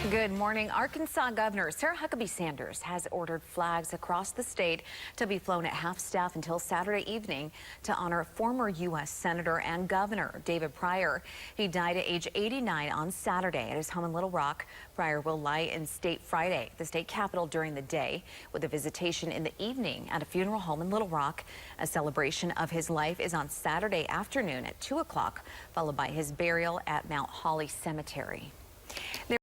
Good morning. Arkansas Governor Sarah Huckabee Sanders has ordered flags across the state to be flown at half-staff until Saturday evening to honor former U.S. Senator and Governor David Pryor. He died at age 89 on Saturday at his home in Little Rock. Pryor will lie in state Friday, the state capitol during the day, with a visitation in the evening at a funeral home in Little Rock. A celebration of his life is on Saturday afternoon at 2 o'clock, followed by his burial at Mount Holly Cemetery.